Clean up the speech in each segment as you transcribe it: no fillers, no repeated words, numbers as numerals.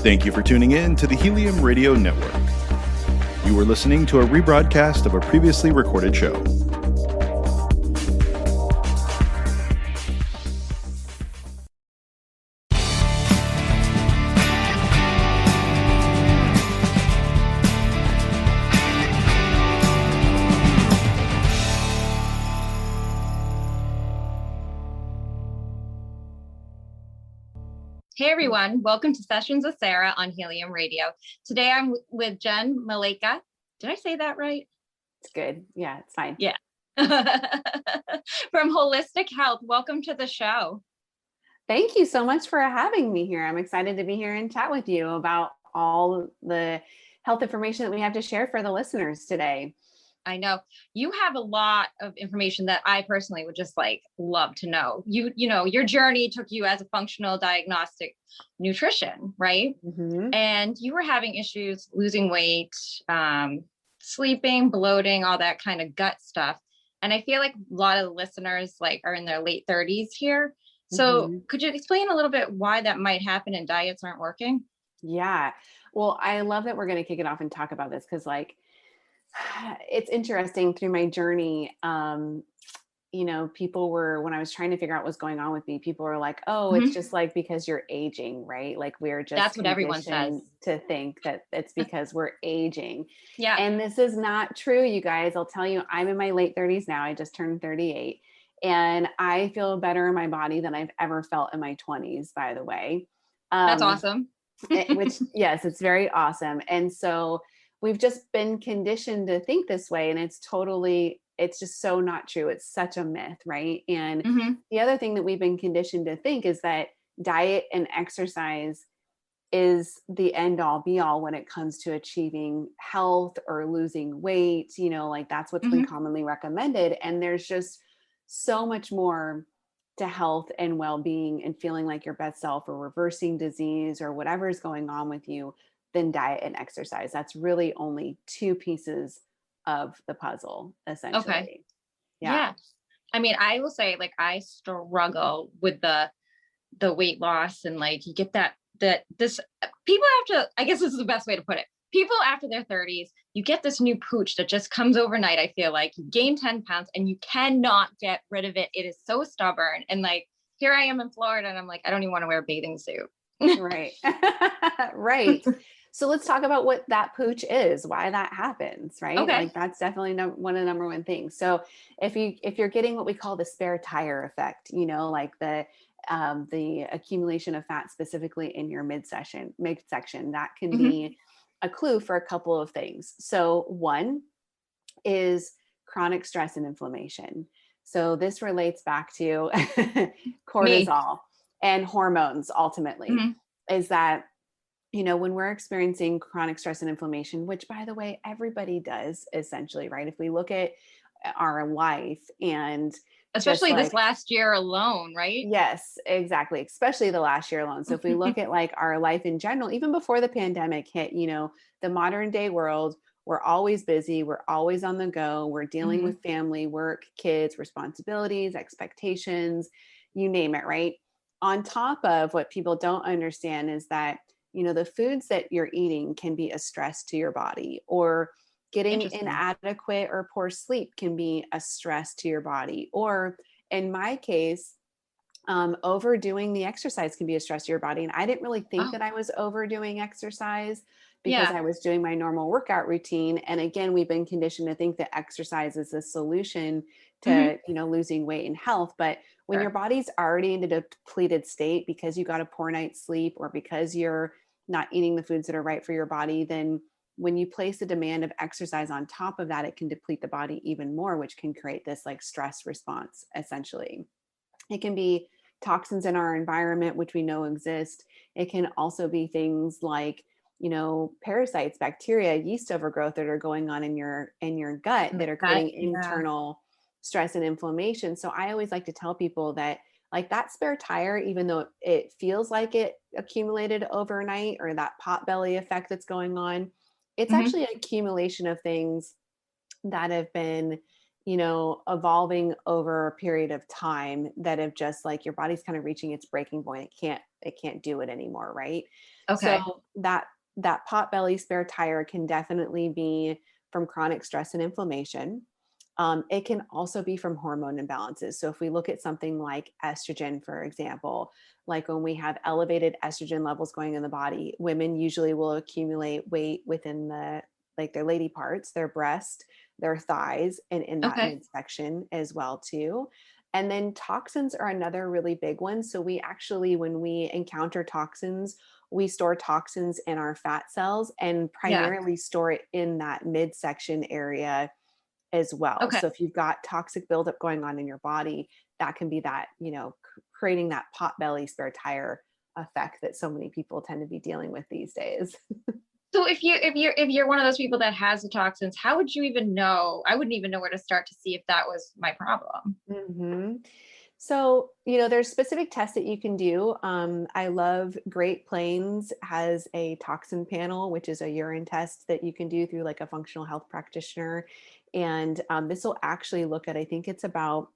Thank you for tuning in to the Helium Radio Network. You are listening to a rebroadcast of a previously recorded show. Hey everyone, welcome to Sessions with Sarah on Helium Radio. Today I'm with Jenn Malecha. Did I say that right? It's good. Yeah, it's fine. Yeah. From Wholistic Health. Welcome to the show. Thank you so much for having me here. I'm excited to be here and chat with you about all the health information that we have to share for the listeners today. I know you have a lot of information that I personally would just love to know. You know, your journey took you as a functional diagnostic nutrition, right? Mm-hmm. And you were having issues losing weight, sleeping, bloating, all that kind of gut stuff. And I feel like a lot of the listeners are in their late 30s here. So could you explain a little bit why that might happen and diets aren't working? Yeah. Well, I love that we're going to kick it off and talk about this because it's interesting through my journey. People were, when I was trying to figure out what's going on with me, people were like, oh, it's just because you're aging, right? We're just, that's what everyone says, to think that it's because we're aging. Yeah. And this is not true, you guys. I'll tell you, I'm in my late 30s now. I just turned 38 and I feel better in my body than I've ever felt in my 20s, by the way. That's awesome. Which, yes, it's very awesome. And so we've just been conditioned to think this way, and it's just so not true. It's such a myth, right? And the other thing that we've been conditioned to think is that diet and exercise is the end all be all when it comes to achieving health or losing weight, that's what's been commonly recommended. And there's just so much more to health and well-being and feeling like your best self or reversing disease or whatever is going on with you than diet and exercise. That's really only two pieces of the puzzle, essentially. Okay. Yeah. I mean, I will say I struggle with the weight loss and you get people after, I guess this is the best way to put it. People after their 30s, you get this new pooch that just comes overnight. I feel like you gain 10 pounds and you cannot get rid of it. It is so stubborn. And here I am in Florida and I'm I don't even want to wear a bathing suit. Right. Right. So let's talk about what that pooch is, why that happens, right? Okay. That's definitely one of the number one things. So if you're getting what we call the spare tire effect, the accumulation of fat specifically in your midsection, that can be a clue for a couple of things. So one is chronic stress and inflammation. So this relates back to cortisol and hormones ultimately, is that when we're experiencing chronic stress and inflammation, which by the way, everybody does essentially, right? If we look at our life and especially this last year alone, right? Yes, exactly. Especially the last year alone. So if we look at our life in general, even before the pandemic hit, the modern day world, we're always busy. We're always on the go. We're dealing with family, work, kids, responsibilities, expectations, you name it, right? On top of what people don't understand is that the foods that you're eating can be a stress to your body, or getting inadequate or poor sleep can be a stress to your body. Or in my case, overdoing the exercise can be a stress to your body. And I didn't really think that I was overdoing exercise because I was doing my normal workout routine. And again, we've been conditioned to think that exercise is a solution to, losing weight and health. But when your body's already in a depleted state because you got a poor night's sleep or because you're not eating the foods that are right for your body, then when you place a demand of exercise on top of that, it can deplete the body even more, which can create this stress response, essentially. It can be toxins in our environment, which we know exist. It can also be things like, parasites, bacteria, yeast overgrowth that are going on in your gut that are creating internal stress and inflammation. So I always like to tell people that that spare tire, even though it feels like it accumulated overnight, or that pot belly effect that's going on, it's actually an accumulation of things that have been evolving over a period of time that have just like your body's kind of reaching its breaking point. It can't do it anymore. Right. Okay. So that pot belly spare tire can definitely be from chronic stress and inflammation. It can also be from hormone imbalances. So if we look at something like estrogen, for example, like when we have elevated estrogen levels going in the body, women usually will accumulate weight within their lady parts, their breast, their thighs, and in that Okay. midsection as well too. And then toxins are another really big one. So we actually, when we encounter toxins, we store toxins in our fat cells and Yeah. primarily store it in that midsection area as well. Okay. So if you've got toxic buildup going on in your body, that can be that, creating that pot belly spare tire effect that so many people tend to be dealing with these days. So if you're one of those people that has the toxins, how would you even know? I wouldn't even know where to start to see if that was my problem. hmm So, there's specific tests that you can do. I love Great Plains has a toxin panel, which is a urine test that you can do through like a functional health practitioner. And this will actually look at, I think it's about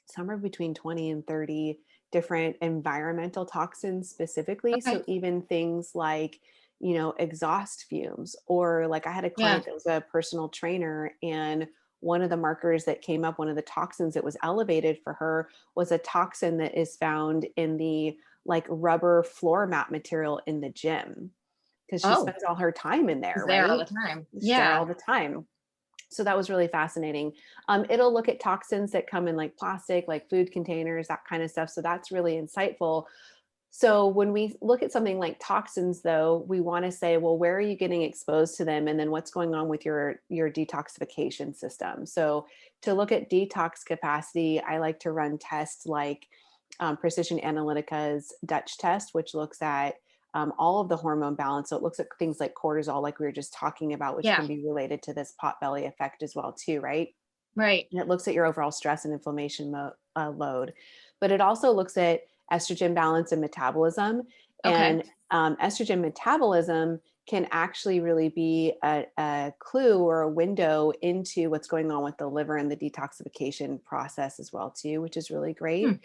somewhere between 20 and 30 different environmental toxins specifically. Okay. So even things like, exhaust fumes, or like I had a Yeah. client that was a personal trainer, and one of the markers that came up, one of the toxins that was elevated for her was a toxin that is found in the like rubber floor mat material in the gym because she Oh, spends all her time in it's there, there all right? the time. She's there Yeah. all the time. So that was really fascinating. It'll look at toxins that come in like plastic, like food containers, that kind of stuff. So that's really insightful. So when we look at something like toxins, though, we want to say, well, where are you getting exposed to them? And then what's going on with your detoxification system? So to look at detox capacity, I like to run tests like Precision Analytica's Dutch test, which looks at all of the hormone balance. So it looks at things like cortisol, like we were just talking about, which Yeah. can be related to this pot belly effect as well, too, right? Right. And it looks at your overall stress and inflammation load, but it also looks at estrogen balance and metabolism. Okay. And estrogen metabolism can actually really be a clue or a window into what's going on with the liver and the detoxification process as well, too, which is really great.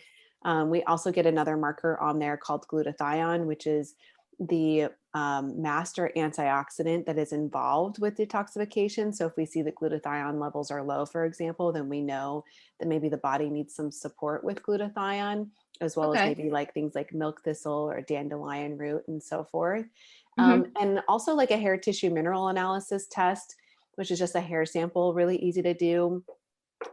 Hmm. We also get another marker on there called glutathione, which is the master antioxidant that is involved with detoxification. So if we see that glutathione levels are low, for example, then we know that maybe the body needs some support with glutathione, as well as Okay. maybe like things like milk thistle or dandelion root and so forth. Hmm. And also like a hair tissue mineral analysis test, which is just a hair sample, really easy to do,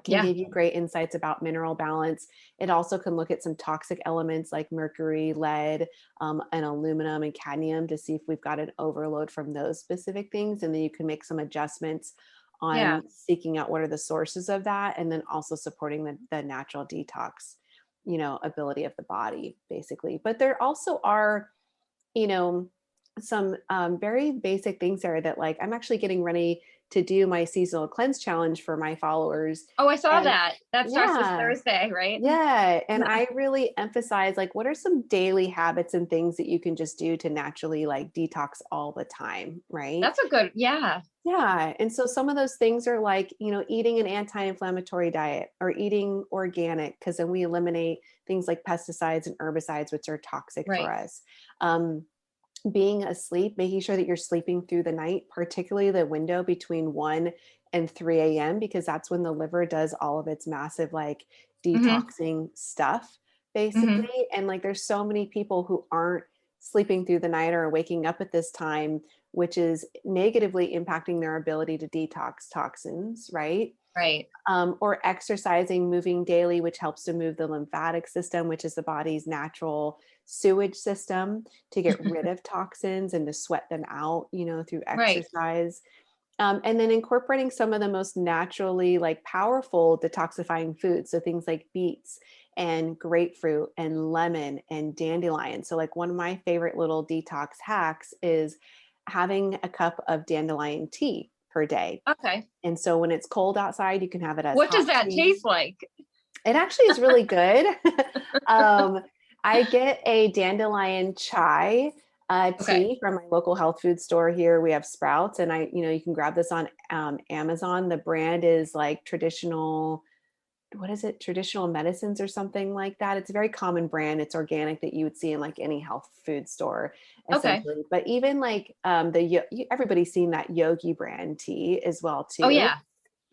can Yeah. give you great insights about mineral balance. It also can look at some toxic elements like mercury, lead, and aluminum and cadmium to see if we've got an overload from those specific things. And then you can make some adjustments Yeah. on seeking out what are the sources of that, and then also supporting the natural detox, ability of the body, basically. But there also are, you know, some very basic things there that like I'm actually getting ready to do my seasonal cleanse challenge for my followers. Oh, I saw And that. That starts this yeah, Thursday, right? yeah. And Yeah. I really emphasize like, what are some daily habits and things that you can just do to naturally like detox all the time, right? That's a good, yeah. Yeah. And so some of those things are like, eating an anti-inflammatory diet or eating organic, because then we eliminate things like pesticides and herbicides, which are toxic for Right. us. Being asleep, making sure that you're sleeping through the night, particularly the window between 1 and 3 a.m., because that's when the liver does all of its massive like Hmm. detoxing stuff, Hmm. basically. And like there's so many people who aren't sleeping through the night or waking up at this time, which is negatively impacting their ability to detox toxins, right? Right. Or exercising, moving daily, which helps to move the lymphatic system, which is the body's natural sewage system to get rid of toxins and to sweat them out, through Right. exercise. And then incorporating some of the most naturally like powerful detoxifying foods. So things like beets and grapefruit and lemon and dandelion. So like one of my favorite little detox hacks is having a cup of dandelion tea per day. Okay. And so when it's cold outside, you can have it as What does hot that tea. taste like? It actually is really good. um, I get a dandelion chai Okay. Tea from my local health food store here. We have Sprouts, and you can grab this on Amazon. The brand is like traditional, what is it? Traditional medicines or something like that. It's a very common brand. It's organic that you would see in like any health food store, Okay. essentially. But even like everybody's seen that Yogi brand tea as well Oh too. yeah.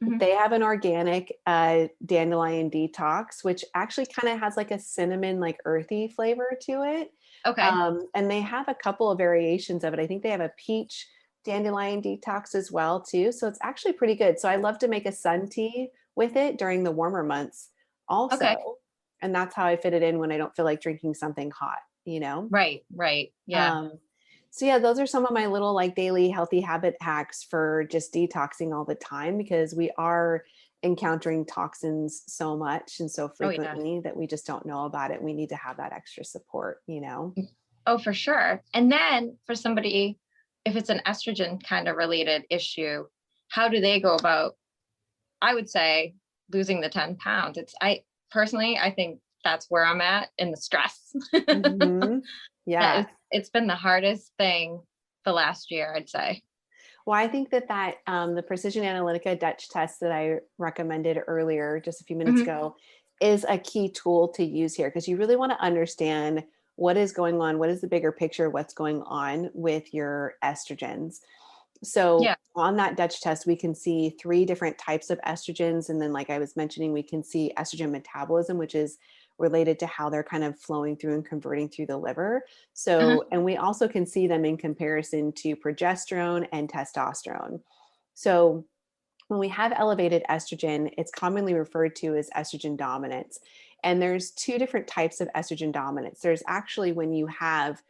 Mhm. They have an organic dandelion detox, which actually kind of has like a cinnamon, like earthy flavor to it. Okay. And they have a couple of variations of it. I think they have a peach dandelion detox as well too. So it's actually pretty good. So I love to make a sun tea with it during the warmer months Okay. also. And that's how I fit it in when I don't feel like drinking something hot, you know? Right. Right. Yeah. Um, so yeah, those are some of my little like daily healthy habit hacks for just detoxing all the time, because we are encountering toxins so much and so Oh yeah. frequently that we just don't know about it. We need to have that extra support, you know? Oh, for sure. And then for somebody, if it's an estrogen kind of related issue, how do they go about, I would say, losing the 10 pounds? I think that's where I'm at in the stress. Mhm. That Yeah. is, it's been the hardest thing the last year, I'd say. Well, I think that the Precision Analytica Dutch test that I recommended earlier, just a few minutes Mhm. ago, is a key tool to use here, because you really want to understand what is going on, what is the bigger picture, what's going on with your estrogens. So Yeah. on that Dutch test, we can see 3 different types of estrogens. And then, like I was mentioning, we can see estrogen metabolism, which is related to how they're kind of flowing through and converting through the liver. Uh-huh. So, and we also can see them in comparison to progesterone and testosterone. So, when we have elevated estrogen, it's commonly referred to as estrogen dominance. And there's 2 different types of estrogen dominance. There's actually when you have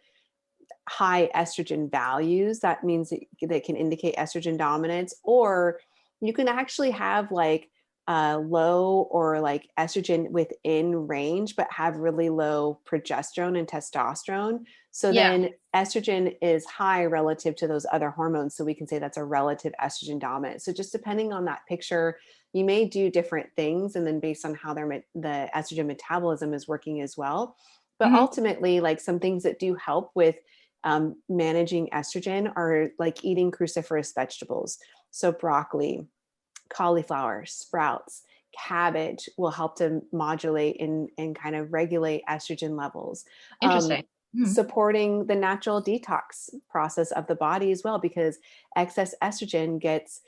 high estrogen values, that means that can indicate estrogen dominance, or you can actually have like low or like estrogen within range, but have really low progesterone and testosterone. So Yeah. then estrogen is high relative to those other hormones. So we can say that's a relative estrogen dominant. So just depending on that picture, you may do different things. And then based on how the estrogen metabolism is working as well. But Hmm. ultimately, like some things that do help with managing estrogen are like eating cruciferous vegetables. So broccoli, cauliflower, sprouts, cabbage will help to modulate and kind of regulate estrogen levels. Interesting. Mhm. Supporting the natural detox process of the body as well, because excess estrogen gets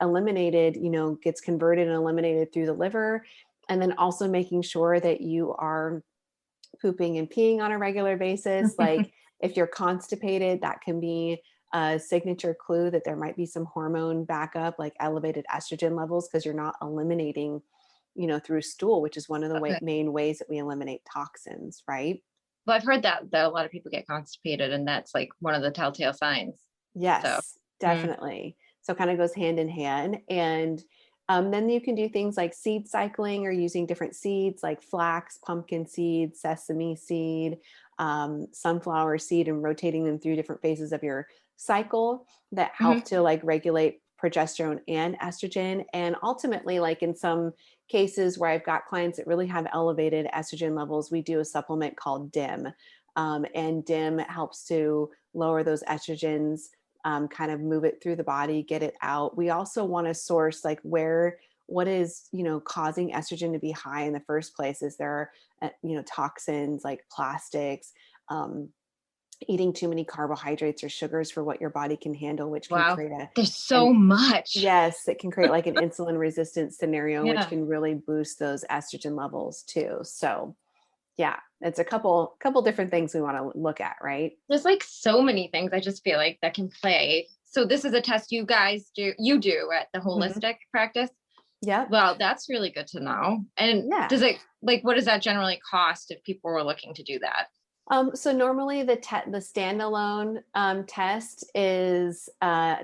eliminated, gets converted and eliminated through the liver. And then also making sure that you are pooping and peeing on a regular basis. Like if you're constipated, that can be a signature clue that there might be some hormone backup, like elevated estrogen levels, because you're not eliminating, through stool, which is one of the Okay. main ways that we eliminate toxins, right? Well, I've heard that a lot of people get constipated, and that's like one of the telltale signs. So, Yes, mm, definitely. So kind of goes hand in hand. And then you can do things like seed cycling, or using different seeds like flax, pumpkin seed, sesame seed, sunflower seed, and rotating them through different phases of your cycle that help mhm. to like regulate progesterone and estrogen. And ultimately, like in some cases where I've got clients that really have elevated estrogen levels, we do a supplement called DIM. And DIM helps to lower those estrogens, kind of move it through the body, get it out. We also want to source like what is, causing estrogen to be high in the first place. Is there, toxins like plastics, um, eating too many carbohydrates or sugars for what your body can handle, which can Wow, create there's an so much. yes, it can create like an insulin resistant scenario, which Yeah. can really boost those estrogen levels too. So yeah, it's a couple different things we want to look at, right? There's like so many things I just feel like that can play. So this is a test you do at the Mhm. holistic practice. Yep. Well, that's really good to know. And Yeah. does it like what does that generally cost if people were looking to do that? So normally the standalone test is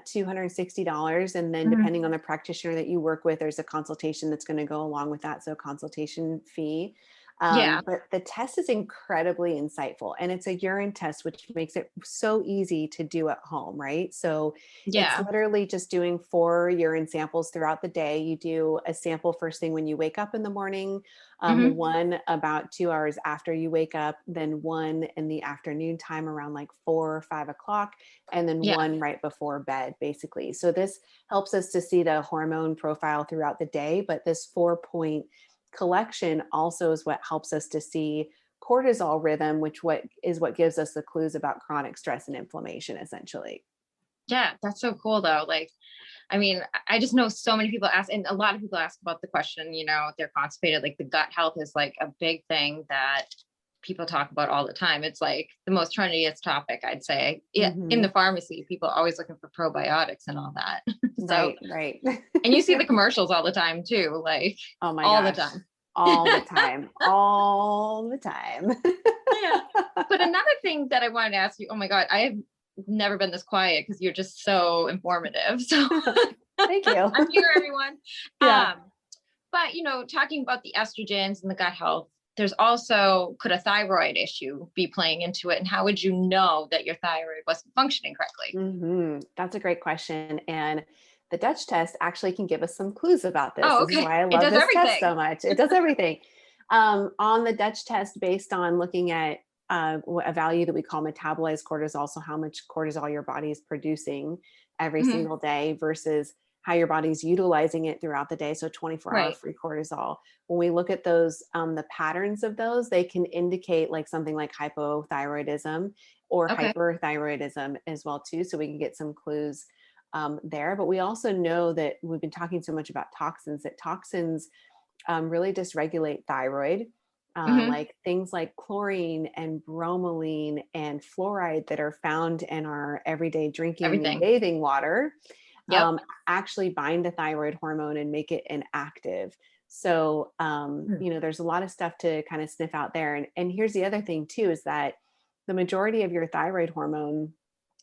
$260, and then Mhm. depending on the practitioner that you work with, there's a consultation that's going to go along with that. So consultation fee. Yeah. But the test is incredibly insightful, and it's a urine test, which makes it so easy to do at home, right? So it's Yeah. literally just doing 4 urine samples throughout the day. You do a sample first thing when you wake up in the morning, Hmm. one about 2 hours after you wake up, then one in the afternoon time around like 4 or 5 o'clock, and then Yeah. one right before bed, basically. So this helps us to see the hormone profile throughout the day, but this 4-point collection also is what helps us to see cortisol rhythm, which what gives us the clues about chronic stress and inflammation, essentially. Yeah. That's so cool though. Like, I mean, I just know so many people ask, and a lot of people ask about the question, if they're constipated. Like the gut health is like a big thing that people talk about all the time. It's like the most trendiest topic, I'd say. Yeah, in the Hmm. pharmacy, people are always looking for probiotics and all that. So, Right, right. and you see the commercials all the time too, like Oh my all the gosh. time. All the time. All the time. Yeah. But another thing that I wanted to ask you, oh my God, I have never been this quiet because you're just so informative. So Thank you. I'm here, everyone. Yeah. But talking about the estrogens and the gut health, there's also, could a thyroid issue be playing into it? And how would you know that your thyroid wasn't functioning correctly? That's a great question. And the Dutch test actually can give us some clues about this. Oh, This is okay. why I It love does this test everything. so much. It does everything. On the Dutch test, based on looking at a value that we call metabolized cortisol, so how much cortisol your body is producing every Mhm. single day versus how your body's utilizing it throughout the day. So 24-hour Right. free cortisol. When we look at those, the patterns of those, they can indicate like something like hypothyroidism or Okay. hyperthyroidism as well too. So we can get some clues there. But we also know that we've been talking so much about toxins, that toxins really dysregulate thyroid. Hmm. Like things like chlorine and bromelain and fluoride that are found in our everyday drinking and Everything. bathing water Yep. actually bind the thyroid hormone and make it inactive. So, Mm. there's a lot of stuff to kind of sniff out there. And here's the other thing too, is that the majority of your thyroid hormone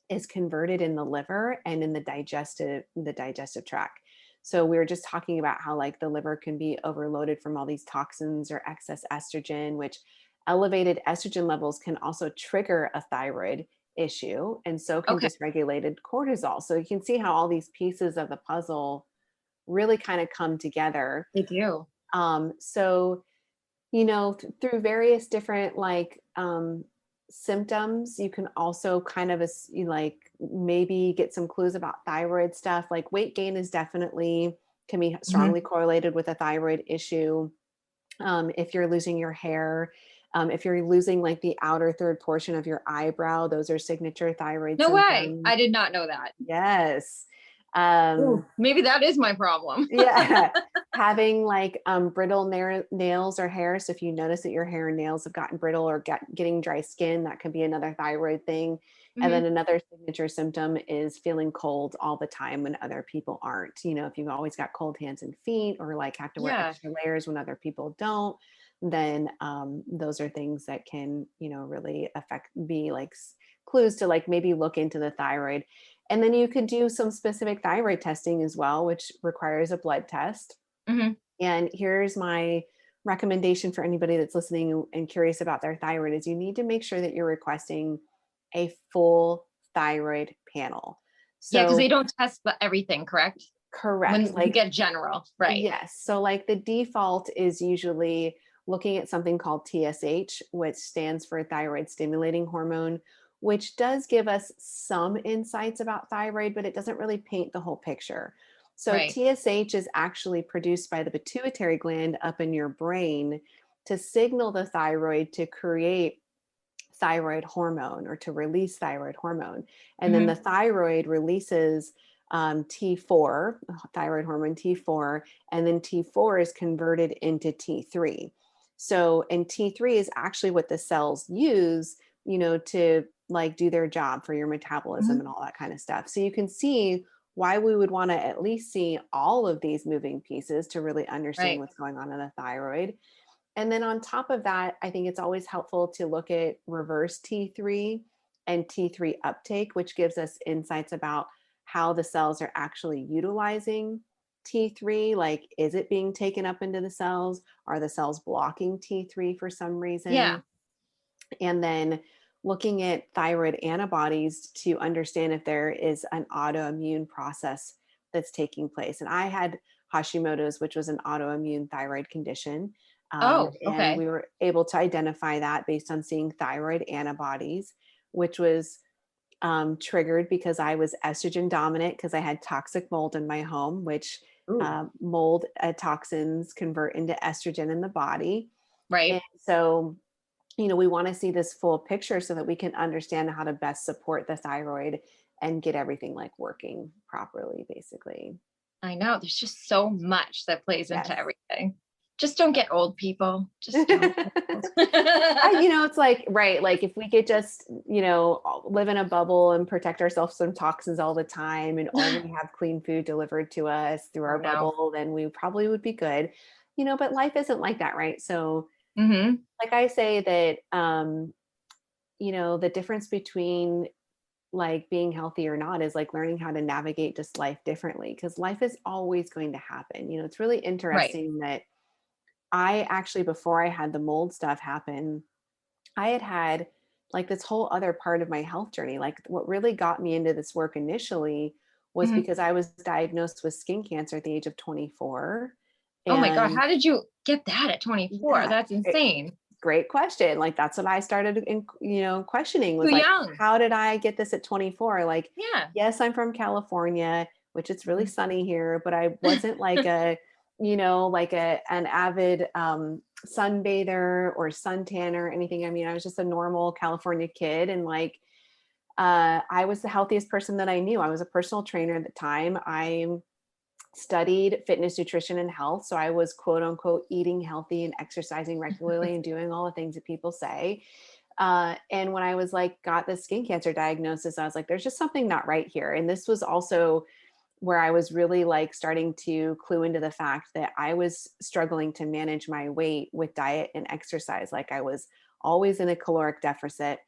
is converted in the liver and in the digestive tract. So we were just talking about how like the liver can be overloaded from all these toxins or excess estrogen, which elevated estrogen levels can also trigger a thyroid issue, and so can Okay. dysregulated cortisol. So you can see how all these pieces of the puzzle really kind of come together. They do. So through various different like symptoms, you can also kind of like maybe get some clues about thyroid stuff. Like weight gain is definitely can be Hmm. strongly correlated with a thyroid issue. If you're losing your hair, if you're losing like the outer third portion of your eyebrow, those are signature thyroid No way. symptoms. I did not know that. Yes. Ooh, maybe that is my problem. Yeah. Having like brittle nails or hair. So if you notice that your hair and nails have gotten brittle or getting dry skin, that could be another thyroid thing. And then Hmm. another signature symptom is feeling cold all the time when other people aren't. If you've always got cold hands and feet, or like have to wear Yeah. extra layers when other people don't, then those are things that can, really be like clues to like maybe look into the thyroid. And then you could do some specific thyroid testing as well, which requires a blood test. Hmm. And here's my recommendation for anybody that's listening and curious about their thyroid is you need to make sure that you're requesting a full thyroid panel. Yeah, because they So don't test everything, correct? correct. When you Like, get general, right? yes. So like the default is usually looking at something called TSH, which stands for thyroid stimulating hormone, which does give us some insights about thyroid, but it doesn't really paint the whole picture. So Right. TSH is actually produced by the pituitary gland up in your brain to signal the thyroid to create thyroid hormone or to release thyroid hormone. And then the Hmm. thyroid releases T4, thyroid hormone T4, and then T4 is converted into T3. So, and T3 is actually what the cells use, to like do their job for your metabolism and Hmm. all that kind of stuff. So you can see why we would want to at least see all of these moving pieces to really understand Right. what's going on in the thyroid. And then on top of that, I think it's always helpful to look at reverse T3 and T3 uptake, which gives us insights about how the cells are actually utilizing T3? Like, is it being taken up into the cells? Are the cells blocking T3 for some reason? Yeah. And then looking at thyroid antibodies to understand if there is an autoimmune process that's taking place. And I had Hashimoto's, which was an autoimmune thyroid condition. Oh, and okay. we were able to identify that based on seeing thyroid antibodies, which was triggered because I was estrogen dominant because I had toxic mold in my home, which Ooh, mold toxins convert into estrogen in the body. right. And so, we want to see this full picture so that we can understand how to best support the thyroid and get everything like working properly, basically. I know there's just so much that plays Yes. into everything. Just don't get old, people. Just don't. Get old. It's like, right. Like if we could just, live in a bubble and protect ourselves from toxins all the time and only have clean food delivered to us through our Oh, no. bubble, then we probably would be good, but life isn't like that. Right. So Mm-hmm. like I say that, the difference between like being healthy or not is like learning how to navigate just life differently, because life is always going to happen. It's really Right. interesting that I actually, before I had the mold stuff happen, I had like this whole other part of my health journey. Like what really got me into this work initially was Mm-hmm. because I was diagnosed with skin cancer at the age of 24. Oh my God. And How did you get that at 24? yeah, That's insane. great question. Like that's what I started questioning, was Too like, young. how did I get this at 24? Like, Yeah. yes, I'm from California, which it's really sunny here, but I wasn't like an avid sunbather or suntan or anything. I mean, I was just a normal California kid, and like I was the healthiest person that I knew. I was a personal trainer at the time. I studied fitness, nutrition, and health. So I was quote unquote eating healthy and exercising regularly and doing all the things that people say. And when I was like, got the skin cancer diagnosis, I was like, there's just something not right here. And this was also where I was really like starting to clue into the fact that I was struggling to manage my weight with diet and exercise. Like I was always in a caloric deficit,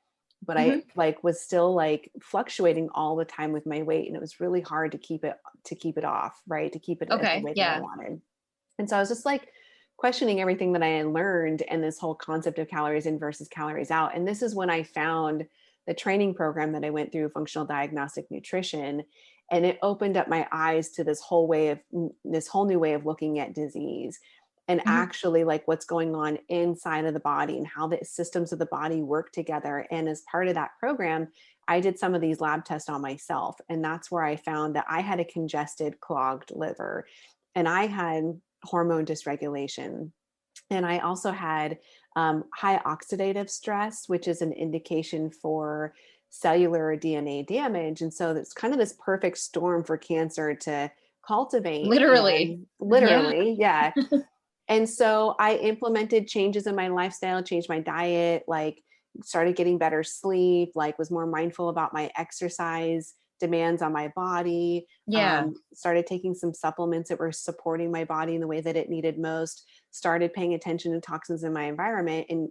but Mm-hmm. I like was still like fluctuating all the time with my weight. And it was really hard to keep it off, right? To keep it at the Okay. weight that I Yeah. wanted. And so I was just like questioning everything that I had learned and this whole concept of calories in versus calories out. And this is when I found the training program that I went through, functional diagnostic nutrition. And it opened up my eyes to this whole new way of looking at disease and Mm-hmm. actually like what's going on inside of the body and how the systems of the body work together. And as part of that program, I did some of these lab tests on myself. And that's where I found that I had a congested, clogged liver, and I had hormone dysregulation. And I also had high oxidative stress, which is an indication for cellular or DNA damage. And so it's kind of this perfect storm for cancer to cultivate. Literally. And Yeah. literally, yeah. And so I implemented changes in my lifestyle, changed my diet, like started getting better sleep, like was more mindful about my exercise demands on my body, Yeah. started taking some supplements that were supporting my body in the way that it needed most, started paying attention to toxins in my environment. And,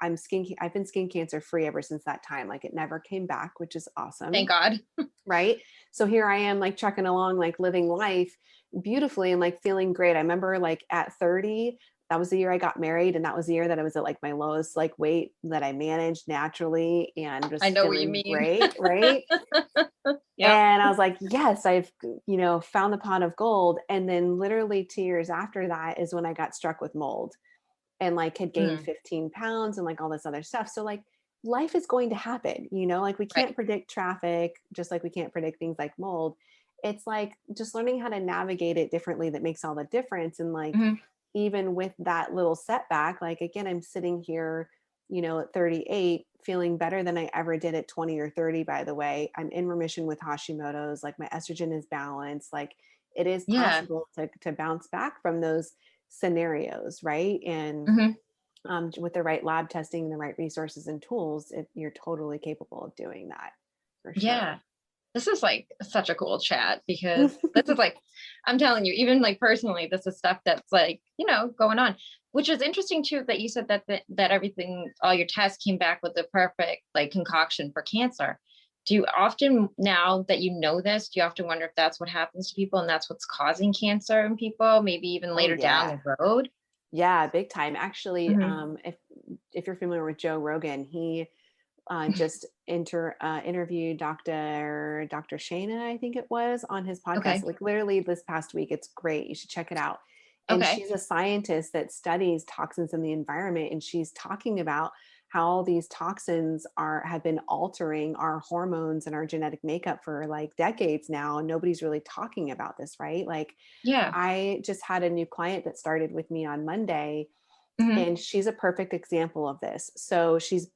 I've been skin cancer free ever since that time. Like it never came back, which is awesome. Thank God. Right. So here I am like trucking along, like living life beautifully and like feeling great. I remember like at 30, that was the year I got married. And that was the year that I was at like my lowest like weight that I managed naturally and I just know what you feeling mean. great. Right. Yep. And I was like, yes, I've, found the pot of gold. And then literally 2 years after that is when I got struck with mold and like had gained 15 pounds and like all this other stuff. So like life is going to happen, like we can't Right. predict traffic, just like we can't predict things like mold. It's like just learning how to navigate it differently that makes all the difference. And like, Mm-hmm. even with that little setback, like again, I'm sitting here, at 38, feeling better than I ever did at 20 or 30, by the way. I'm in remission with Hashimoto's, like my estrogen is balanced. Like it is Yeah. possible to bounce back from those scenarios, right? And with the right lab testing and the right resources and tools, you're totally capable of doing that for Yeah. sure. This is like such a cool chat because this is like, I'm telling you, even like personally, this is stuff that's like, going on, which is interesting too, that you said that everything, all your tests came back with the perfect like concoction for cancer. do you often, now that you know this, do you often wonder if that's what happens to people and that's what's causing cancer in people, maybe even later down the road? Yeah, big time. Actually, Mm-hmm. if you're familiar with Joe Rogan, he just interviewed Dr. Shana, I think it was, on his podcast, Okay. like literally this past week. It's great. You should check it out. And Okay. she's a scientist that studies toxins in the environment. And she's talking about how these toxins have been altering our hormones and our genetic makeup for like decades now. And nobody's really talking about this, right? Like Yeah. I just had a new client that started with me on Monday, Mm-hmm. and she's a perfect example of this. So first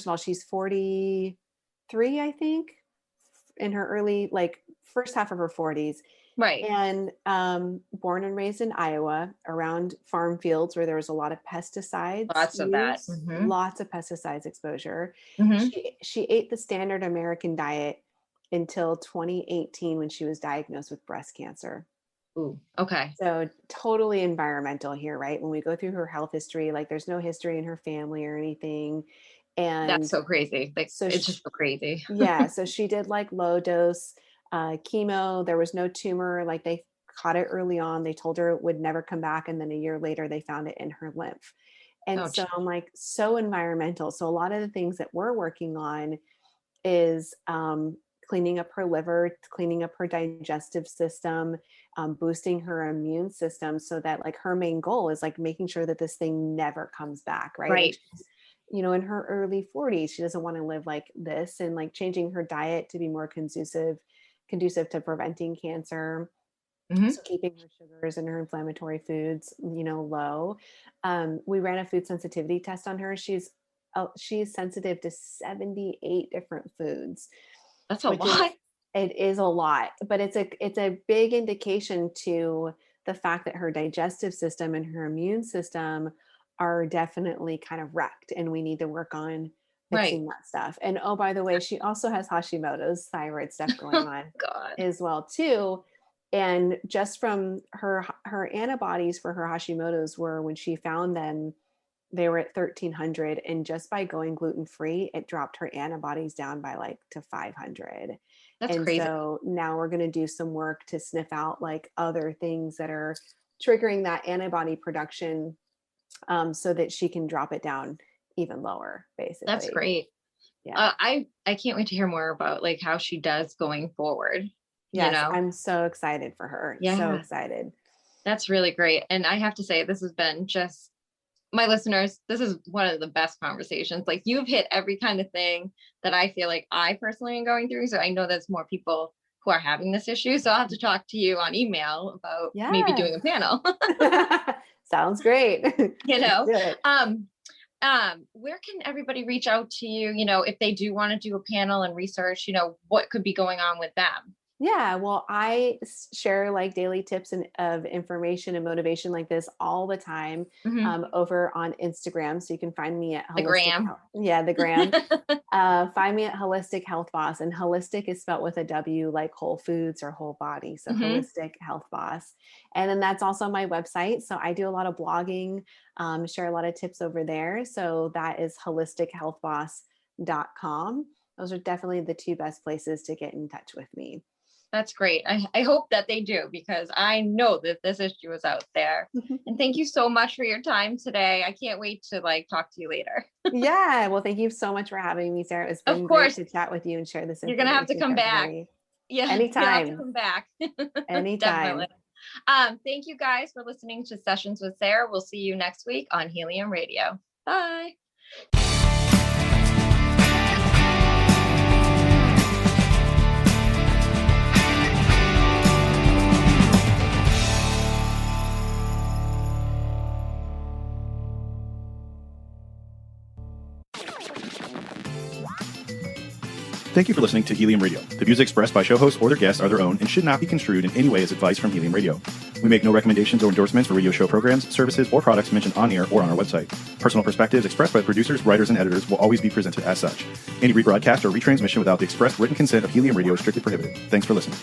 of all, she's 43, I think, in her early, like first half of her 40s, Right. and born and raised in Iowa around farm fields where there was a lot of pesticides Lots of that. use, Mm-hmm. lots of pesticides exposure. Mm-hmm. She ate the standard American diet until 2018 when she was diagnosed with breast cancer. Ooh, okay. So totally environmental here, right? When we go through her health history, like there's no history in her family or anything. That's And so crazy. Like, so it's just so crazy. so she did like low dose chemo. There was no tumor. Like they caught it early on. They told her it would never come back. And then a year later, they found it in her lymph. And Oh, so I'm like, so environmental. So a lot of the things that we're working on is cleaning up her liver, cleaning up her digestive system, boosting her immune system, so that like her main goal is like making sure that this thing never comes back, right? right. Like she's, in her early 40s, she doesn't want to live like this, and like changing her diet to be more conducive to preventing cancer. Mm-hmm. So keeping her sugars and her inflammatory foods, low. We ran a food sensitivity test on her. She's sensitive to 78 different foods. That's a lot. It is a lot, but it's a big indication to the fact that her digestive system and her immune system are definitely kind of wrecked, and we need to work on fixing that stuff. And oh, by the way, she also has Hashimoto's thyroid stuff going on God. as well too. And just from her antibodies for her Hashimoto's were, when she found them, they were at 1,300, and just by going gluten-free, it dropped her antibodies down by like to 500. That's and crazy. So now we're going to do some work to sniff out like other things that are triggering that antibody production, so that she can drop it down even lower, basically. That's great. Yeah. I can't wait to hear more about like how she does going forward. Yes, I'm so excited for her. Yeah. So excited. That's really great. And I have to say, this has been just, my listeners, this is one of the best conversations. Like, you've hit every kind of thing that I feel like I personally am going through. So I know there's more people who are having this issue. So I'll have to talk to you on email about maybe doing a panel. Sounds great. Where can everybody reach out to you, if they do want to do a panel and research, what could be going on with them? Yeah, well, I share like daily tips of information and motivation like this all the time, over on Instagram. So you can find me at the gram. The gram. Find me at Wholistic Health Boss, and holistic is spelled with a W, like whole foods or whole body. So Wholistic Health Boss. And then that's also my website. So I do a lot of blogging, share a lot of tips over there. So that is holistichealthboss.com. Those are definitely the two best places to get in touch with me. That's great. I hope that they do, because I know that this issue is out there. And thank you so much for your time today. I can't wait to talk to you later. Yeah. Well, thank you so much for having me, Sarah. It's been great to chat with you and share this. You're going to have to come back. Yeah. Anytime. You have to come back. Anytime. Definitely. Thank you guys for listening to Sessions with Sarah. We'll see you next week on Helium Radio. Bye. Thank you for listening to Helium Radio. The views expressed by show hosts or their guests are their own and should not be construed in any way as advice from Helium Radio. We make no recommendations or endorsements for radio show programs, services, or products mentioned on air or on our website. Personal perspectives expressed by producers, writers, and editors will always be presented as such. Any rebroadcast or retransmission without the express written consent of Helium Radio is strictly prohibited. Thanks for listening.